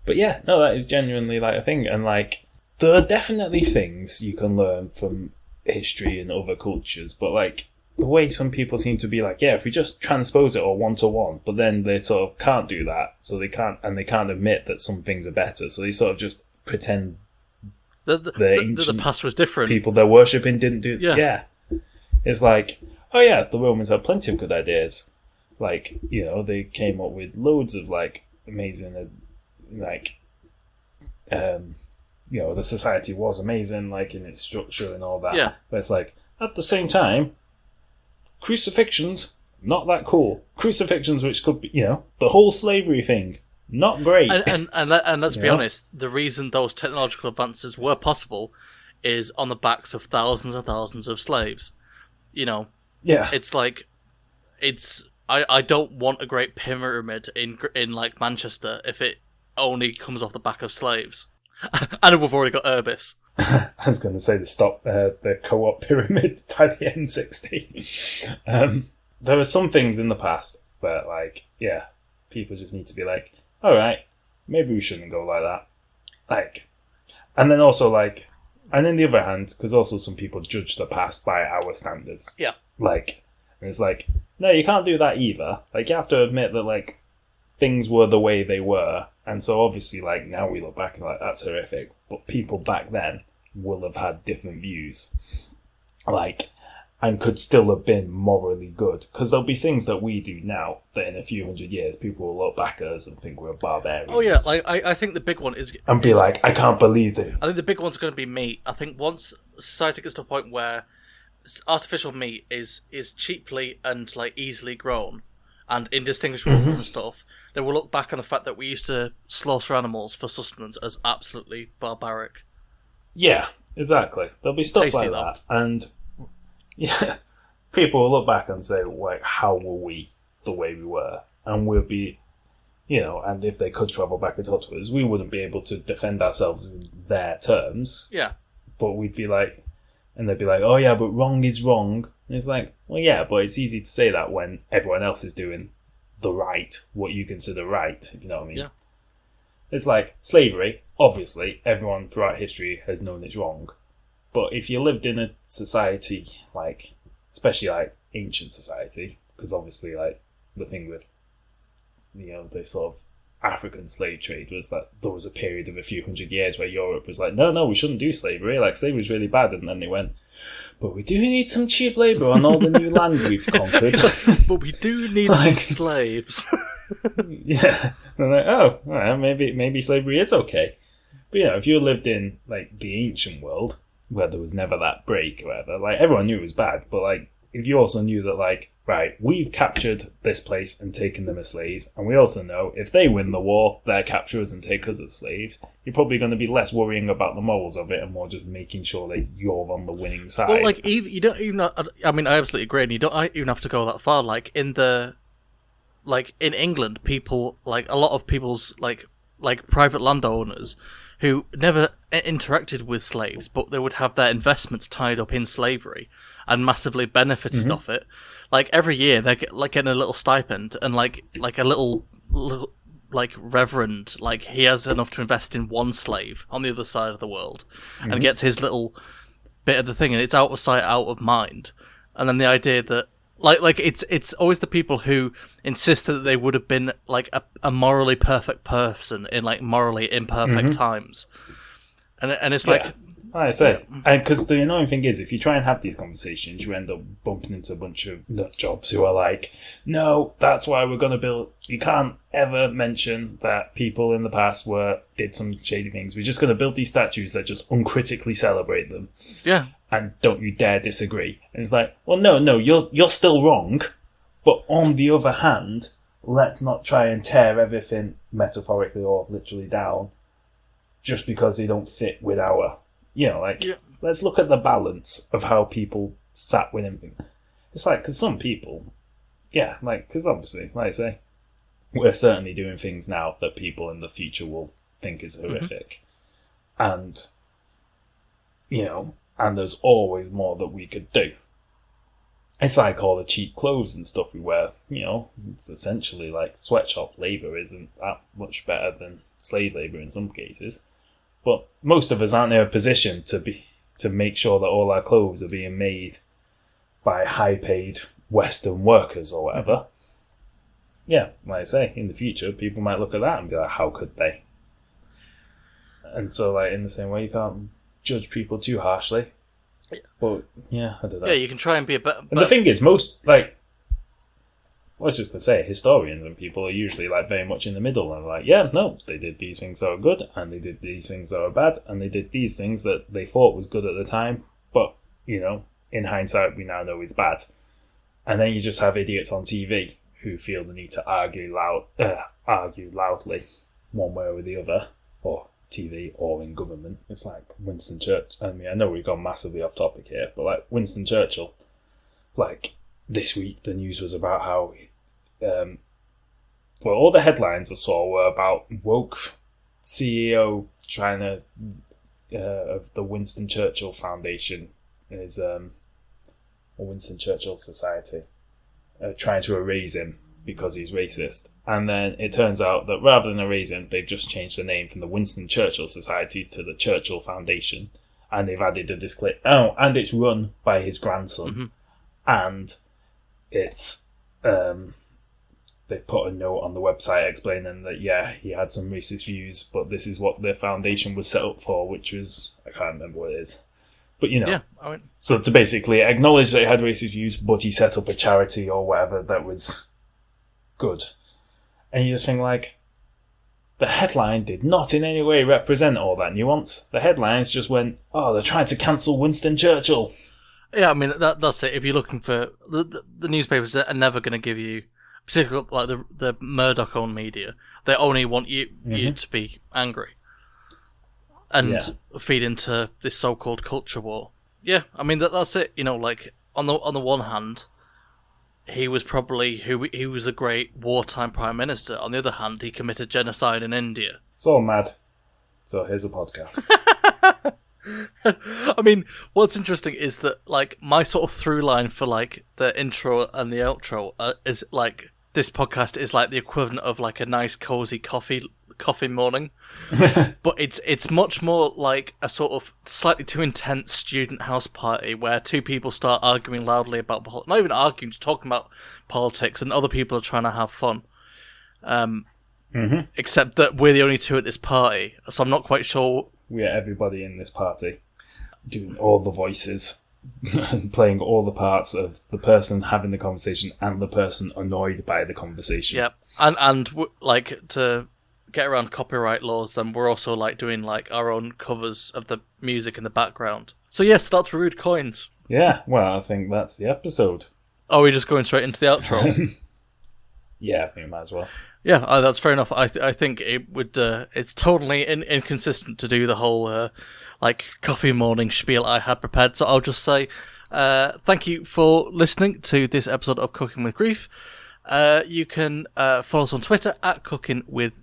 But that is genuinely like a thing. And like, there are definitely things you can learn from history and other cultures. But like, the way some people seem to be like, if we just transpose it all one-to-one, but then they sort of can't do that. So they can't admit that some things are better. So they sort of just pretend the past was different. People they're worshipping didn't do. Yeah, it's like, the Romans had plenty of good ideas. Like they came up with loads of like amazing, like, the society was amazing, like in its structure and all that. Yeah, but it's like at the same time, crucifixions not that cool. Crucifixions, which could be the whole slavery thing. Not great. And let's be honest, the reason those technological advances were possible is on the backs of thousands and thousands of slaves. You know, Yeah. it's like, I don't want a great pyramid in like Manchester if it only comes off the back of slaves. I know we've already got Urbis. I was going to say the co-op pyramid by the M60. There are some things in the past where, like, yeah, people just need to be like, all right, maybe we shouldn't go like that. Like, and then also, like, and on the other hand, because also some people judge the past by our standards. Yeah. Like, and it's like, no, you can't do that either. Like, you have to admit that, like, things were the way they were. And so obviously, like, now we look back and like, that's horrific. But people back then will have had different views. Like, and could still have been morally good. Because there'll be things that we do now that in a few hundred years people will look back at us and think we're barbarians. Oh yeah, like, I think the big one is... And be like, I can't believe it. I think the big one's going to be meat. I think once society gets to a point where artificial meat is cheaply and like easily grown and indistinguishable from stuff, they will look back on the fact that we used to slaughter animals for sustenance as absolutely barbaric. Yeah, exactly. There'll be stuff Tasty, like though. that. And yeah, people will look back and say, like, how were we the way we were? And we'll be, you know, and if they could travel back and talk to us, we wouldn't be able to defend ourselves in their terms. Yeah. But we'd be like, and they'd be like, oh yeah, but wrong is wrong. And it's like, well, yeah, but it's easy to say that when everyone else is doing the right, what you consider right, if you know what I mean. Yeah. It's like slavery, obviously, everyone throughout history has known it's wrong. But if you lived in a society, like, especially like ancient society, because obviously, like, the thing with, you know, the sort of African slave trade was that there was a period of a few hundred years where Europe was like, no, we shouldn't do slavery, like, slavery's really bad, and then they went, but we do need some cheap labour on all the new land we've conquered. But we do need some slaves. Yeah. And like, oh, well, maybe slavery is okay. But, you know, if you lived in, like, the ancient world, where there was never that break or whatever, like, everyone knew it was bad, but, like, if you also knew that, like, right, we've captured this place and taken them as slaves, and we also know if they win the war, they'll capture us and take us as slaves, you're probably going to be less worrying about the morals of it and more just making sure that you're on the winning side. Well, like, you don't even... I mean, I absolutely agree, and you don't even have to go that far. Like, in England, people, like, a lot of people's, like private landowners who never interacted with slaves, but they would have their investments tied up in slavery and massively benefited off it. Like, every year they're getting a little stipend, and like a little like reverend, like, he has enough to invest in one slave on the other side of the world, and gets his little bit of the thing, and it's out of sight, out of mind. And then the idea that like it's always the people who insisted that they would have been like a morally perfect person in like morally imperfect times, and it's like, like I say, and because the annoying thing is, if you try and have these conversations, you end up bumping into a bunch of nut jobs who are like, no, that's why we're going to build. You can't ever mention that people in the past did some shady things. We're just going to build these statues that just uncritically celebrate them. Yeah. And don't you dare disagree. And it's like, well, no, you're still wrong. But on the other hand, let's not try and tear everything metaphorically or literally down just because they don't fit with our, you know, like, let's look at the balance of how people sat with anything. It's like, because some people, yeah, like, because obviously, like I say, we're certainly doing things now that people in the future will think is horrific. And, you know, and there's always more that we could do. It's like all the cheap clothes and stuff we wear, you know, it's essentially like sweatshop labour isn't that much better than slave labour in some cases. But most of us aren't in a position to make sure that all our clothes are being made by high-paid Western workers or whatever. Yeah, like I say, in the future, people might look at that and be like, how could they? And so, like, in the same way, you can't judge people too harshly. But, yeah, I don't know. Yeah, you can try and be a better... And the thing is, most, like... I was just going to say, historians and people are usually, like, very much in the middle. And like, yeah, no, they did these things that were good, and they did these things that were bad, and they did these things that they thought was good at the time, but, you know, in hindsight, we now know is bad. And then you just have idiots on TV who feel the need to argue loudly, one way or the other, or TV or in government. It's like Winston Churchill. I mean, I know we've gone massively off topic here, but like Winston Churchill, like this week the news was about how, all the headlines I saw were about woke CEO trying to, of the Winston Churchill Foundation, is or Winston Churchill Society, trying to erase him because he's racist. And then it turns out that rather than erase him, they've just changed the name from the Winston Churchill Society to the Churchill Foundation. And they've added a disclaimer. Oh, and it's run by his grandson. Mm-hmm. And it's, they put a note on the website explaining that, yeah, he had some racist views, but this is what the foundation was set up for, which was, I can't remember what it is. But, so to basically acknowledge that he had racist views, but he set up a charity or whatever that was good. And you just think, like, the headline did not in any way represent all that nuance. The headlines just went, oh, they're trying to cancel Winston Churchill. Yeah, I mean, that's it. If you're looking for... The newspapers are never going to give you... Particularly like the Murdoch-owned media. They only want you to be angry. And feed into this so-called culture war. Yeah, I mean, that's it. Like, on the one hand, he was probably... He was a great wartime prime minister. On the other hand, he committed genocide in India. It's all mad. So here's a podcast. I mean, what's interesting is that, like, my sort of through line for, like, the intro and the outro is, like, this podcast is, like, the equivalent of, like, a nice, cozy coffee morning. But it's much more like a sort of slightly too intense student house party where two people start arguing loudly about... Not even arguing, just talking about politics, and other people are trying to have fun. Except that we're the only two at this party, so I'm not quite sure... We are everybody in this party, doing all the voices, and playing all the parts of the person having the conversation and the person annoyed by the conversation. Yeah, and like, to get around copyright laws, then we're also, like, doing, like, our own covers of the music in the background. So yes, that's Rude Coins. Yeah, well, I think that's the episode. Are we just going straight into the outro? Yeah, I think we might as well. Yeah, that's fair enough. I think it would. It's totally inconsistent to do the whole like coffee morning spiel I had prepared. So I'll just say thank you for listening to this episode of Cooking with Grief. You can follow us on Twitter at Cooking with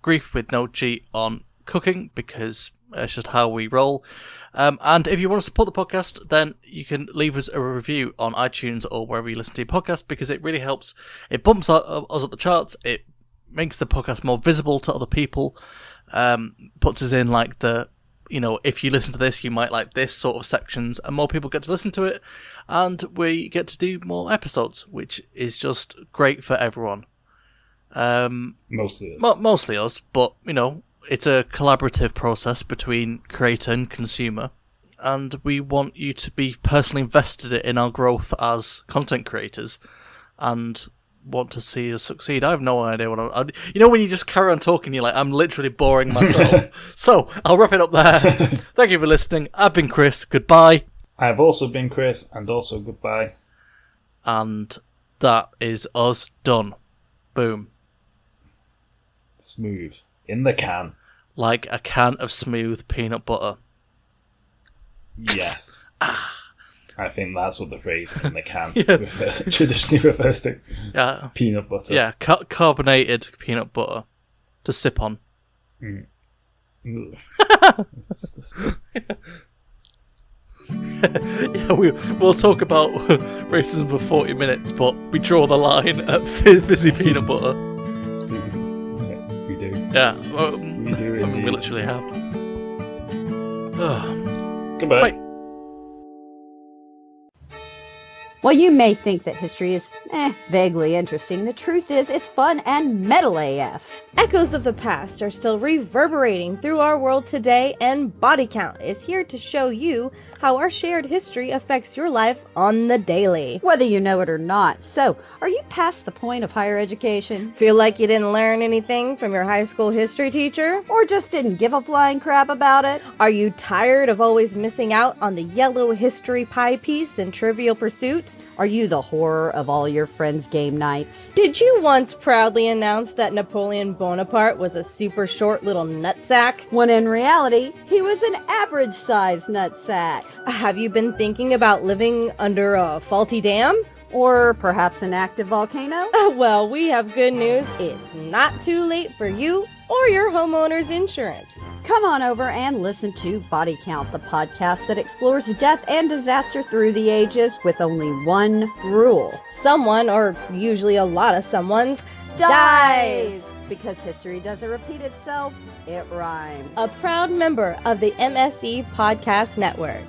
Grief with no G on cooking, because it's just how we roll. And if you want to support the podcast, then you can leave us a review on iTunes or wherever you listen to your podcast, because it really helps. It bumps us up the charts. It makes the podcast more visible to other people. Puts us in, like, the, if you listen to this, you might like this sort of sections, and more people get to listen to it, and we get to do more episodes, which is just great for everyone. Mostly us. Mostly us, but, it's a collaborative process between creator and consumer, and we want you to be personally invested in our growth as content creators and want to see us succeed. I have no idea what I'm... when you just carry on talking, you're like, I'm literally boring myself. So, I'll wrap it up there. Thank you for listening. I've been Chris. Goodbye. I've also been Chris, and also goodbye. And that is us done. Boom. Smooth. In the can. Like a can of smooth peanut butter. Yes. I think that's what the phrase in the can traditionally refers to. Yeah. Peanut butter. Yeah, carbonated peanut butter to sip on. That's disgusting. Yeah, we'll talk about racism for 40 minutes, but we draw the line at fizzy peanut butter. We do. Yeah. We do indeed. I mean, we literally have. Goodbye. Bye. While you may think that history is, vaguely interesting, the truth is it's fun and metal AF. Echoes of the past are still reverberating through our world today, and Body Count is here to show you how our shared history affects your life on the daily. Whether you know it or not. So, are you past the point of higher education? Feel like you didn't learn anything from your high school history teacher? Or just didn't give a flying crap about it? Are you tired of always missing out on the yellow history pie piece in Trivial Pursuit? count? Are you the horror of all your friends' game nights? Did you once proudly announce that Napoleon Bonaparte was a super short little nutsack? When in reality, he was an average-sized nutsack. Have you been thinking about living under a faulty dam? Or perhaps an active volcano? Well, we have good news. It's not too late for you or your homeowner's insurance. Come on over and listen to Body Count, the podcast that explores death and disaster through the ages with only one rule. Someone, or usually a lot of someones, Dies! Because history doesn't repeat itself, it rhymes. A proud member of the MSE Podcast Network.